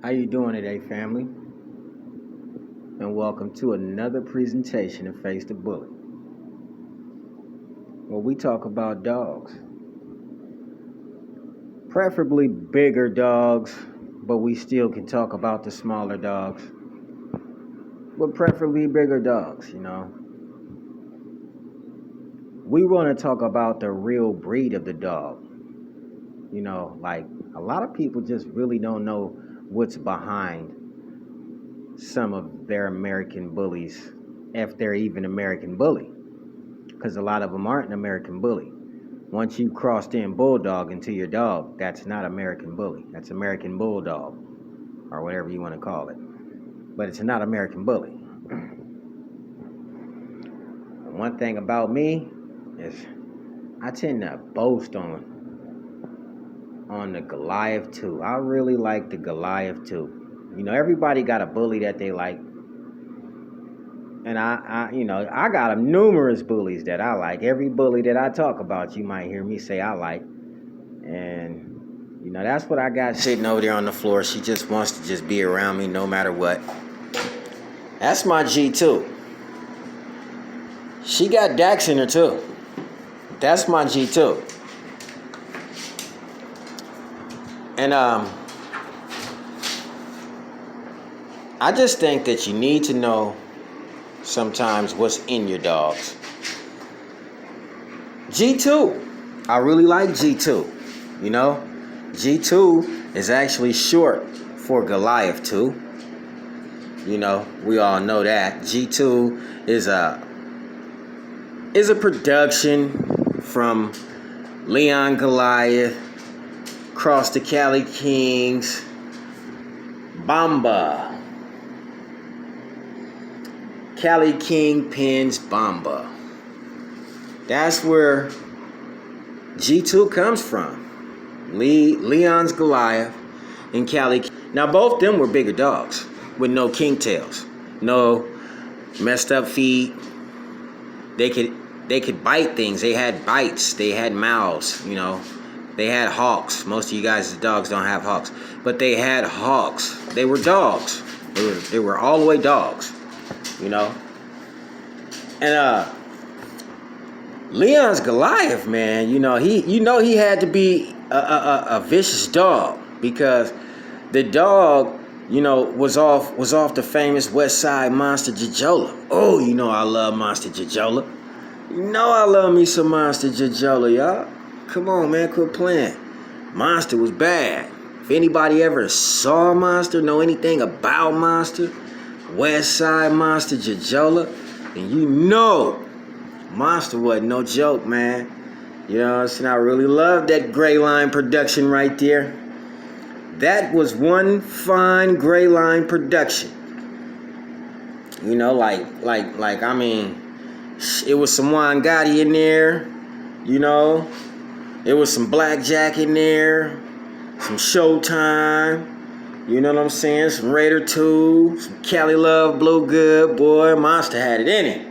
How you doing today, family? And welcome to another presentation of Face the Bully, where we talk about dogs. Preferably bigger dogs, but we still can talk about the smaller dogs. But preferably bigger dogs. We want to talk about the real breed of the dog. Like a lot of people just really don't know what's behind some of their American bullies, if they're even American bully, because a lot of them aren't an American bully. Once you crossed in bulldog into your dog, that's not American bully. That's American bulldog, or whatever you want to call it. But it's not American bully. One thing about me is I tend to boast on the Goliath too. I really like the Goliath too. Everybody got a bully that they like. And I got numerous bullies that I like. Every bully that I talk about, you might hear me say I like. And, that's what I got sitting over there on the floor. She just wants to just be around me no matter what. That's my G2. She got Dax in her too. That's my G2. And, I just think that you need to know sometimes what's in your dogs. G2. I really like G2. G2 is actually short for Goliath too. We all know that. G2 is a production from Leon Goliath, cross the Cali Kings, Bomba. Cali King pins Bomba. That's where G2 comes from. Leon's Goliath and Cali. Now both them were bigger dogs with no king tails, no messed up feet. They could bite things. They had bites. They had mouths. They had hawks. Most of you guys' dogs don't have hawks, but they had hawks. They were dogs. They were all the way dogs. And Leon's Goliath, man, he had to be a vicious dog, because the dog, was off the famous West Side Monster Jojola. Oh, I love Monster Jojola. I love me some Monster Jojola, y'all. Come on, man, quit playing. Monster was bad. If anybody ever saw Monster, know anything about Monster, West Side Monster Jojola, and Monster wasn't no joke, man. So I really love that Gray Line production right there. That was one fine Gray Line production. It was some Juan Gotti in there, It was some Blackjack in there, some Showtime. You know what I'm saying? Some Raider 2, some Cali Love, Blue Good, boy. Monster had it in it.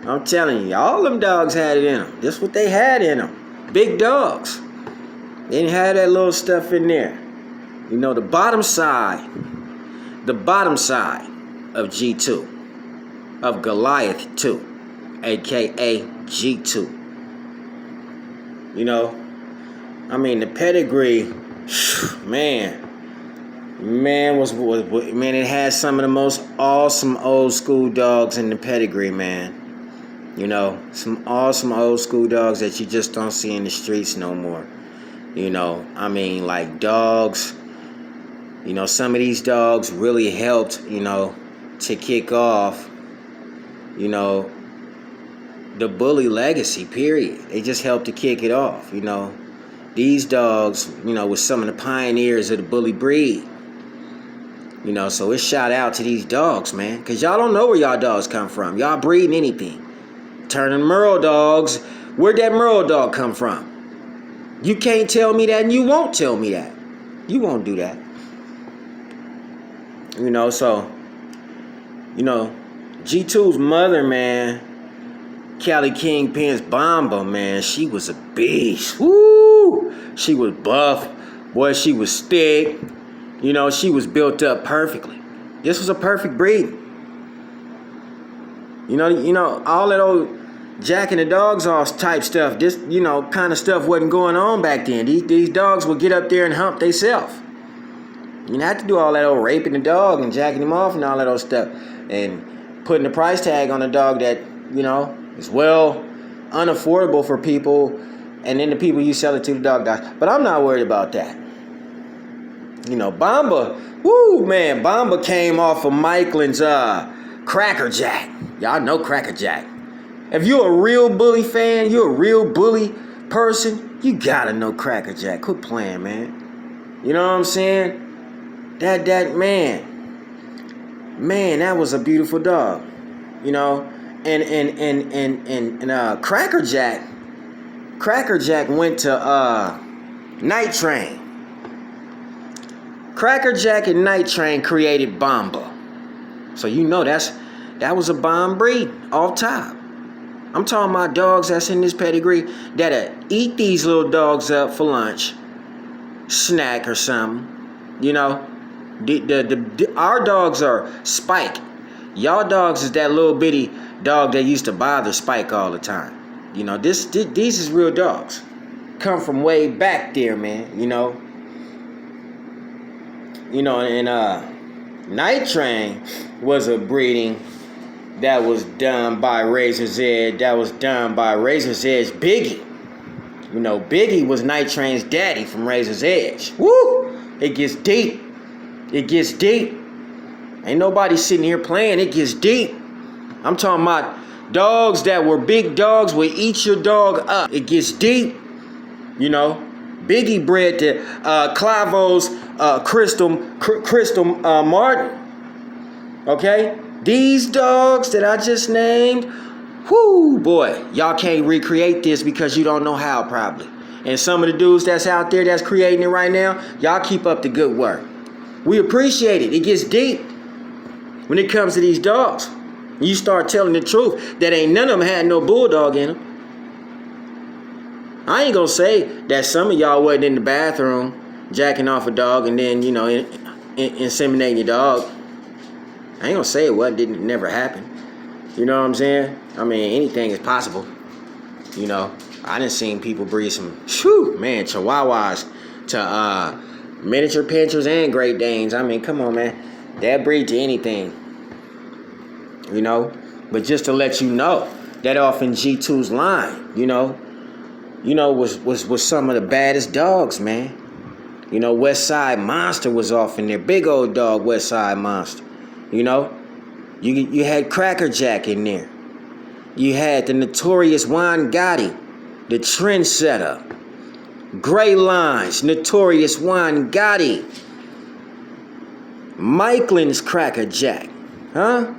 I'm telling you, all them dogs had it in them. That's what they had in them. Big dogs. They didn't have that little stuff in there. The bottom side of G2, of Goliath 2, a.k.a. G2. The pedigree, man, it has some of the most awesome old school dogs in the pedigree, man. Some awesome old school dogs that you just don't see in the streets no more. Like dogs, some of these dogs really helped, to kick off, the bully legacy, period. They just helped to kick it off, These dogs, were some of the pioneers of the bully breed. So it's shout out to these dogs, man. Because y'all don't know where y'all dogs come from. Y'all breeding anything. Turning Merle dogs. Where'd that Merle dog come from? You can't tell me that, and you won't tell me that. You won't do that. G2's mother, man, Cali King pins Bomba, man, she was a beast. Woo! She was buff. Boy, she was thick. You know, she was built up perfectly. This was a perfect breed. You know, all that old jacking the dogs off type stuff, this, kind of stuff wasn't going on back then. These dogs would get up there and hump themselves. You didn't have to do all that old raping the dog and jacking him off and all that old stuff. And putting the price tag on a dog that, is well unaffordable for people. And then the people you sell it to, the dog dies. But I'm not worried about that. Bomba, Bomba came off of Michaelin's Cracker Jack. Y'all know Cracker Jack. If you're a real bully fan, you're a real bully person, you gotta know Cracker Jack. Quit playing, man. You know what I'm saying? That man, that was a beautiful dog. And Cracker Jack went to Night Train. Cracker Jack and Night Train created Bomba. So that was a bomb breed off top. I'm talking about dogs that's in this pedigree that'll eat these little dogs up for lunch, snack or something. Our dogs are Spike. Y'all dogs is that little bitty dog that used to bother Spike all the time. These is real dogs. Come from way back there, man. And Night Train was a breeding that was done by Razor's Edge. That was done by Razor's Edge Biggie. Biggie was Night Train's daddy from Razor's Edge. Woo! It gets deep. It gets deep. Ain't nobody sitting here playing. It gets deep. I'm talking about dogs that were big dogs will eat your dog up. It gets deep. Biggie bred to Clavo's Crystal Martin. Okay? These dogs that I just named, boy, y'all can't recreate this because you don't know how probably. And some of the dudes that's out there that's creating it right now, y'all keep up the good work. We appreciate it. It gets deep when it comes to these dogs. You start telling the truth that ain't none of them had no bulldog in them. I ain't gonna say that some of y'all wasn't in the bathroom jacking off a dog and then, inseminating your dog. I ain't gonna say it didn't never happen. You know what I'm saying? I mean, anything is possible. I done seen people breed some, Chihuahuas to miniature pinchers and Great Danes. I mean, come on, man. They'll breed to anything. But just to let you know, that off in G2's line, was some of the baddest dogs, man. West Side Monster was off in there. Big old dog, West Side Monster. You had Cracker Jack in there. You had the notorious Juan Gotti, the trendsetter. Gray Lines, notorious Juan Gotti. Michaelin's Cracker Jack. Huh?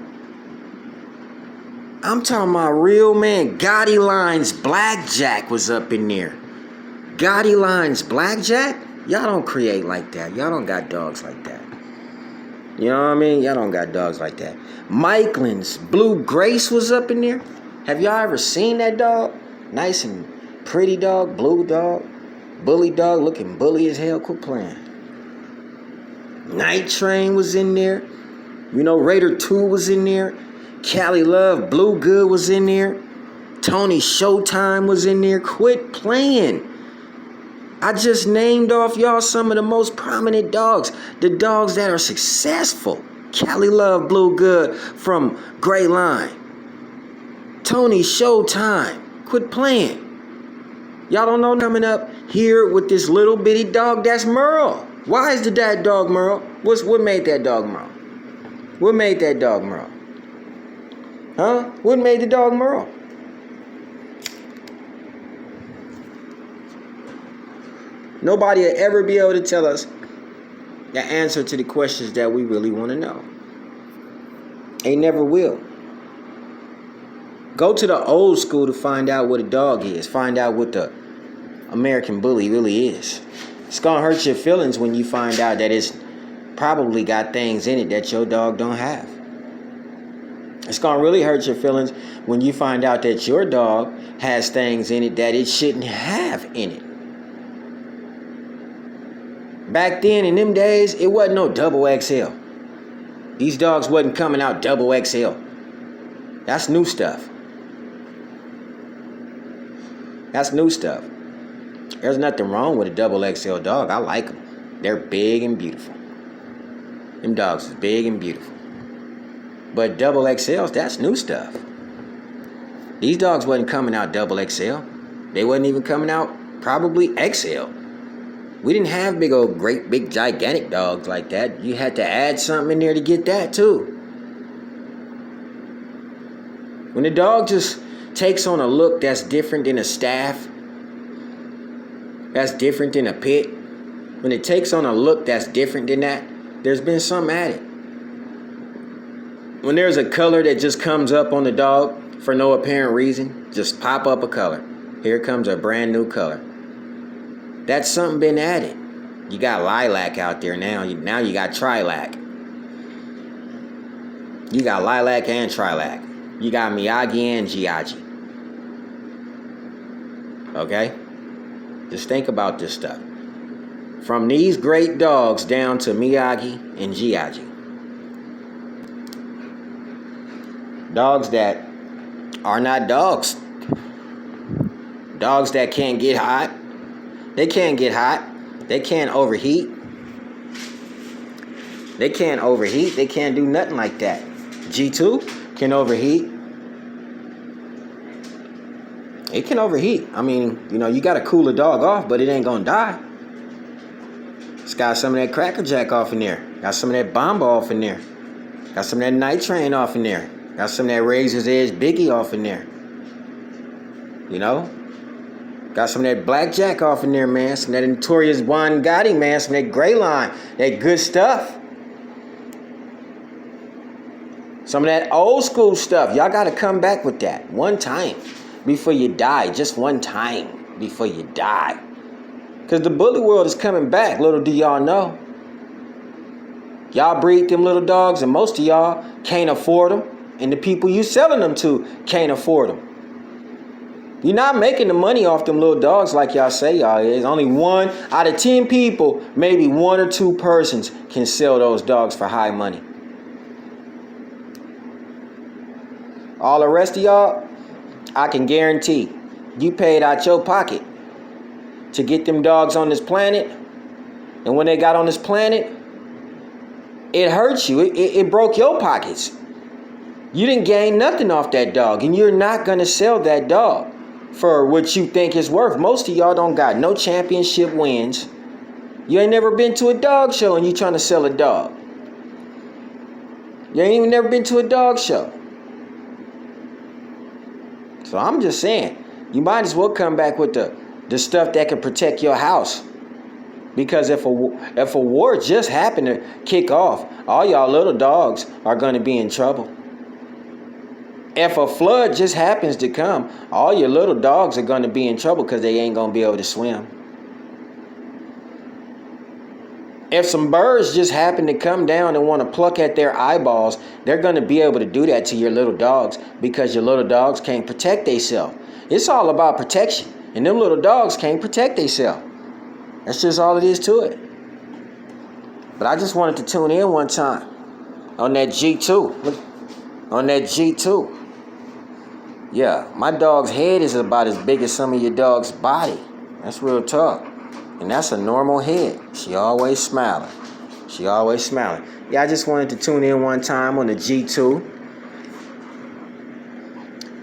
I'm talking about real, man. Gotti Lines Blackjack was up in there. Gotti Lines Blackjack? Y'all don't create like that. Y'all don't got dogs like that. You know what I mean? Y'all don't got dogs like that. Michaelin's Blue Grace was up in there. Have y'all ever seen that dog? Nice and pretty dog, blue dog, bully dog, looking bully as hell. Quit playing. Night Train was in there. Raider 2 was in there. Cali Love Blue Good was in there. Tony Showtime was in there. Quit playing. I just named off y'all some of the most prominent dogs. The dogs that are successful. Cali Love Blue Good from Gray Line. Tony Showtime. Quit playing. Y'all don't know coming up here with this little bitty dog. That's Merle. Why is that dog Merle? What made that dog Merle? What made that dog Merle? Huh? What made the dog Merle? Nobody will ever be able to tell us the answer to the questions that we really want to know. They never will. Go to the old school to find out what a dog is. Find out what the American bully really is. It's going to hurt your feelings when you find out that it's probably got things in it that your dog don't have. It's going to really hurt your feelings when you find out that your dog has things in it that it shouldn't have in it. Back then, in them days, it wasn't no double XL. These dogs wasn't coming out double XL. That's new stuff. That's new stuff. There's nothing wrong with a double XL dog. I like them. They're big and beautiful. Them dogs is big and beautiful. But double XLs, that's new stuff. These dogs wasn't coming out double XL. They wasn't even coming out probably XL. We didn't have big old great big gigantic dogs like that. You had to add something in there to get that too. When the dog just takes on a look that's different than a staff, that's different than a pit, when it takes on a look that's different than that, there's been something added. When there's a color that just comes up on the dog for no apparent reason, just pop up a color. Here comes a brand new color. That's something been added. You got lilac out there now. Now you got trilac. You got lilac and trilac. You got Miyagi and Giagi. Okay? Just think about this stuff. From these great dogs down to Miyagi and Giagi. Dogs that are not dogs. Dogs that can't get hot. They can't get hot. They can't overheat. They can't overheat. They can't do nothing like that. G2 can overheat. It can overheat. I mean, you got to cool a dog off, but it ain't going to die. It's got some of that Cracker Jack off in there. Got some of that Bomba off in there. Got some of that Night Train off in there. Got some of that Razor's Edge Biggie off in there. Got some of that Blackjack off in there, man. Some of that Notorious Juan Gotti, man. Some of that Gray Line. That good stuff. Some of that old school stuff. Y'all got to come back with that. One time before you die. Just one time before you die. Because the bully world is coming back. Little do y'all know. Y'all breed them little dogs and most of y'all can't afford them. And the people you selling them to can't afford them. You're not making the money off them little dogs like y'all say y'all is. Only 1 out of 10 people, maybe 1 or 2 persons can sell those dogs for high money. All the rest of y'all, I can guarantee you paid out your pocket to get them dogs on this planet. And when they got on this planet, it hurt you. It broke your pockets. You didn't gain nothing off that dog. And you're not going to sell that dog for what you think it's worth. Most of y'all don't got no championship wins. You ain't never been to a dog show and you trying to sell a dog. You ain't even never been to a dog show. So I'm just saying, you might as well come back with the stuff that can protect your house. Because if a war just happened to kick off, all y'all little dogs are going to be in trouble. If a flood just happens to come, all your little dogs are going to be in trouble because they ain't going to be able to swim. If some birds just happen to come down and want to pluck at their eyeballs, they're going to be able to do that to your little dogs because your little dogs can't protect themselves. It's all about protection. And them little dogs can't protect themselves. That's just all it is to it. But I just wanted to tune in one time on that G2. On that G2. Yeah, my dog's head is about as big as some of your dog's body. That's real talk. And that's a normal head. She always smiling. She always smiling. Yeah, I just wanted to tune in one time on the G2.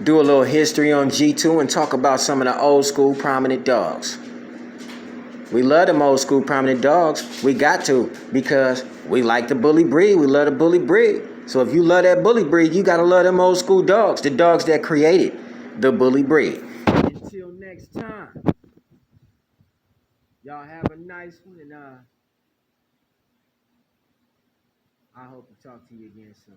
Do a little history on G2 and talk about some of the old school prominent dogs. We love them old school prominent dogs. We got to because we like the bully breed. We love the bully breed. So if you love that bully breed, you got to love them old school dogs. The dogs that created the bully breed. Until next time. Y'all have a nice one, and I hope to talk to you again soon.